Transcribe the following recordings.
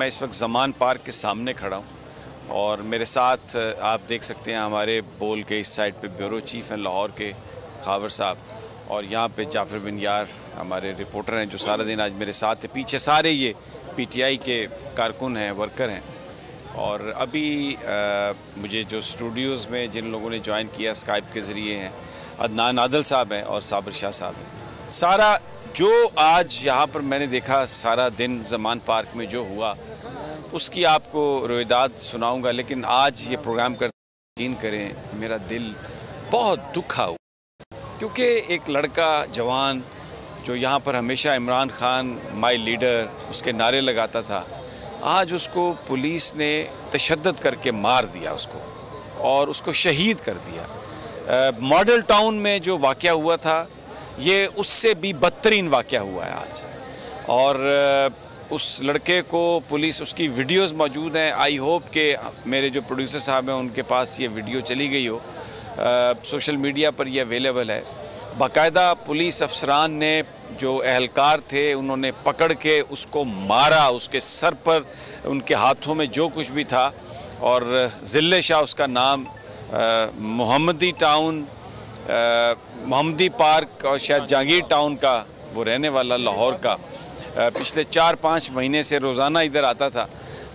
मैं इस वक्त ज़मान पार्क के सामने खड़ा हूँ और मेरे साथ आप देख सकते हैं हमारे बोल के इस साइड पे ब्यूरो चीफ हैं लाहौर के खावर साहब, और यहाँ पे जाफर बिन यार हमारे रिपोर्टर हैं जो सारा दिन आज मेरे साथ हैं। पीछे सारे ये पीटीआई के कारकुन हैं, वर्कर हैं। और अभी मुझे जो स्टूडियोज़ में जिन लोगों ने ज्वाइन किया स्काइप के ज़रिए हैं, अदनान आदिल साहब हैं और साबिर शाह साहब हैं। सारा जो आज यहाँ पर मैंने देखा सारा दिन ज़मान पार्क में जो हुआ उसकी आपको रोयदाद सुनाऊंगा, लेकिन आज ये प्रोग्राम करते यकीन करें मेरा दिल बहुत दुखा हुआ, क्योंकि एक लड़का जवान जो यहाँ पर हमेशा इमरान खान माय लीडर उसके नारे लगाता था, आज उसको पुलिस ने तशद्दुद करके मार दिया उसको और उसको शहीद कर दिया। मॉडल टाउन में जो वाक़या हुआ था ये उससे भी बदतरीन वाक़या हुआ है आज, और उस लड़के को पुलिस, उसकी वीडियोस मौजूद हैं। आई होप कि मेरे जो प्रोड्यूसर साहब हैं उनके पास ये वीडियो चली गई हो, सोशल मीडिया पर ये अवेलेबल है। बाकायदा पुलिस अफसरान ने जो एहलकार थे उन्होंने पकड़ के उसको मारा, उसके सर पर उनके हाथों में जो कुछ भी था। और ज़िले शाह उसका नाम, मोहम्मदी टाउन, मोहम्मदी पार्क और शायद जहांगीर टाउन का वो रहने वाला लाहौर का, पिछले 4-5 महीने से रोज़ाना इधर आता था।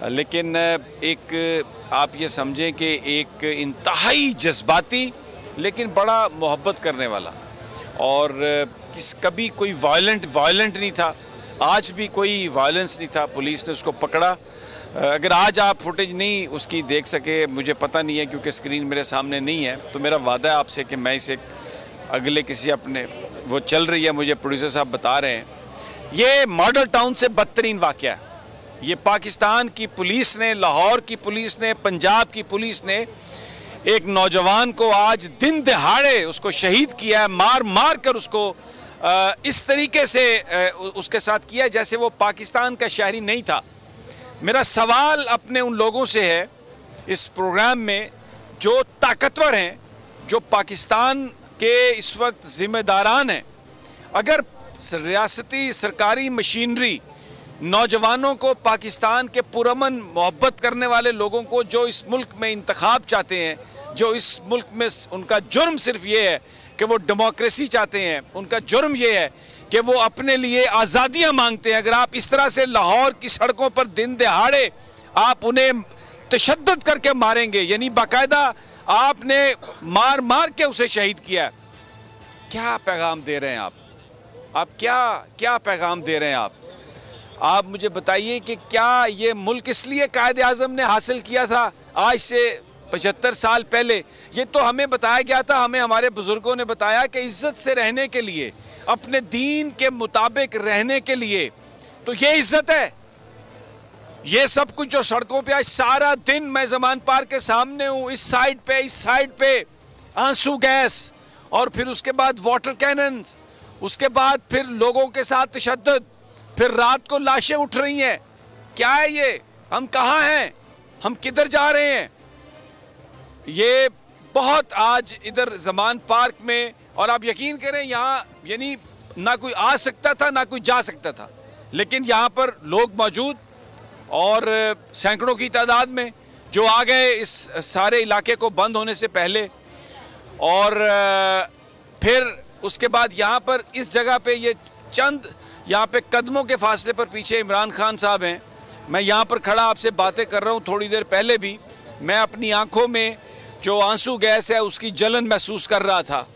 लेकिन एक आप ये समझें कि एक इंतहाई जज्बाती लेकिन बड़ा मोहब्बत करने वाला, और कभी कोई वायलेंट नहीं था, आज भी कोई वायलेंस नहीं था। पुलिस ने उसको पकड़ा। अगर आज आप फुटेज नहीं उसकी देख सके, मुझे पता नहीं है क्योंकि स्क्रीन मेरे सामने नहीं है, तो मेरा वादा है आपसे कि मैं इसे अगले किसी अपने वो चल रही है, मुझे प्रोड्यूसर साहब बता रहे हैं। ये मॉडल टाउन से बदतरीन वाक़या है। ये पाकिस्तान की पुलिस ने, लाहौर की पुलिस ने, पंजाब की पुलिस ने एक नौजवान को आज दिन दहाड़े उसको शहीद किया है, मार कर उसको इस तरीके से उसके साथ किया जैसे वो पाकिस्तान का शहरी नहीं था। मेरा सवाल अपने उन लोगों से है इस प्रोग्राम में जो ताकतवर हैं, जो पाकिस्तान के इस वक्त ज़िम्मेदारान हैं, अगर रियासती सरकारी मशीनरी नौजवानों को, पाकिस्तान के पुरअमन मोहब्बत करने वाले लोगों को जो इस मुल्क में इंतखाब चाहते हैं, जो इस मुल्क में उनका जुर्म सिर्फ ये है कि वो डेमोक्रेसी चाहते हैं, उनका जुर्म ये है कि वो अपने लिए आज़ादियाँ मांगते हैं, अगर आप इस तरह से लाहौर की सड़कों पर दिन दहाड़े आप उन्हें तशद्दुद करके मारेंगे, यानी बाकायदा आपने मार के उसे शहीद किया, क्या पैगाम दे रहे हैं आप क्या पैगाम दे रहे हैं आप मुझे बताइए कि क्या ये मुल्क इसलिए कायदे आज़म ने हासिल किया था आज से 75 साल पहले? ये तो हमें बताया गया था, हमें हमारे बुज़ुर्गों ने बताया कि इज़्ज़त से रहने के लिए, अपने दीन के मुताबिक रहने के लिए तो ये इज़्ज़त है। ये सब कुछ जो सड़कों पे आज सारा दिन मैं ज़मान पार्क के सामने हूँ, इस साइड पे आंसू गैस, और फिर उसके बाद वाटर कैनन, उसके बाद फिर लोगों के साथ तशद्दुद, फिर रात को लाशें उठ रही हैं। क्या है ये? हम कहाँ हैं? हम किधर जा रहे हैं? ये बहुत आज इधर ज़मान पार्क में, और आप यकीन करें यहाँ यानी ना कोई आ सकता था ना कोई जा सकता था, लेकिन यहाँ पर लोग मौजूद और सैकड़ों की तादाद में जो आ गए इस सारे इलाके को बंद होने से पहले। और फिर उसके बाद यहाँ पर इस जगह पे ये चंद यहाँ पे कदमों के फासले पर पीछे इमरान खान साहब हैं। मैं यहाँ पर खड़ा आपसे बातें कर रहा हूँ, थोड़ी देर पहले भी मैं अपनी आंखों में जो आंसू गैस है उसकी जलन महसूस कर रहा था।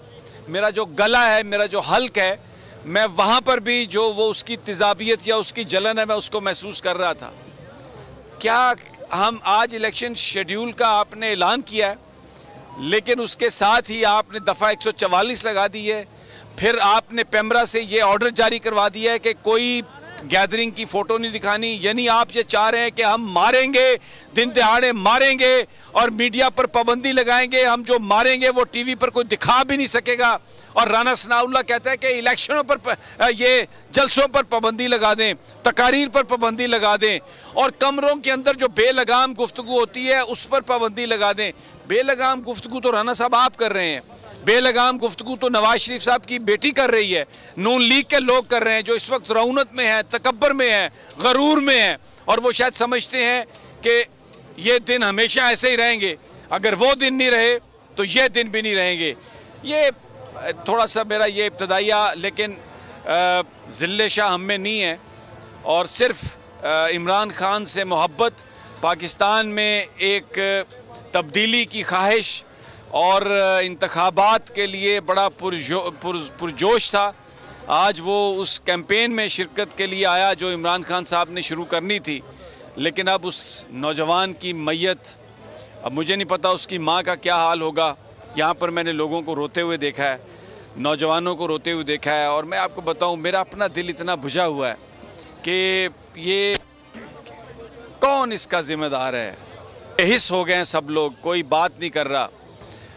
मेरा जो गला है, मेरा जो हल्क है, मैं वहाँ पर भी जो वो उसकी तेज़ाबियत या उसकी जलन है मैं उसको महसूस कर रहा था। क्या हम आज इलेक्शन शेड्यूल का आपने ऐलान किया है, लेकिन उसके साथ ही आपने दफ़ा 144 लगा दी है, फिर आपने पेमरा से ये ऑर्डर जारी करवा दिया है कि कोई गैदरिंग की फ़ोटो नहीं दिखानी, यानी आप ये चाह रहे हैं कि हम मारेंगे, दिन दहाड़े मारेंगे और मीडिया पर पाबंदी लगाएंगे, हम जो मारेंगे वो टीवी पर कोई दिखा भी नहीं सकेगा। और राना सनाउल्लाह कहता है कि इलेक्शनों पर ये जलसों पर पाबंदी लगा दें, तकारीर पर पाबंदी लगा दें, और कमरों के अंदर जो बेलगाम गुफ्तगू होती है उस पर पाबंदी लगा दें। बेलगाम गुफ्तगू तो राना साहब आप कर रहे हैं, बेलगाम गुफ्तगू तो नवाज शरीफ साहब की बेटी कर रही है, नून लीग के लोग कर रहे हैं जो इस वक्त रौनत में है, तकब्बर में है, गरूर में है। और वो शायद समझते हैं कि ये दिन हमेशा ऐसे ही रहेंगे, अगर वो दिन नहीं रहे तो ये दिन भी नहीं रहेंगे। ये थोड़ा सा मेरा ये इब्तदाइया, लेकिन ज़िल्ले शाह हम में नहीं है और सिर्फ इमरान खान से मोहब्बत, पाकिस्तान में एक तब्दीली की ख्वाहिश और इंतखाबात के लिए बड़ा पुरजोश था। आज वो उस कैंपेन में शिरकत के लिए आया जो इमरान खान साहब ने शुरू करनी थी, लेकिन अब उस नौजवान की मैयत, अब मुझे नहीं पता उसकी माँ का क्या हाल होगा। यहाँ पर मैंने लोगों को रोते हुए देखा है, नौजवानों को रोते हुए देखा है, और मैं आपको बताऊँ मेरा अपना दिल इतना बुझा हुआ है कि ये कौन इसका ज़िम्मेदार है। हिस्स हो गए हैं सब लोग, कोई बात नहीं कर रहा।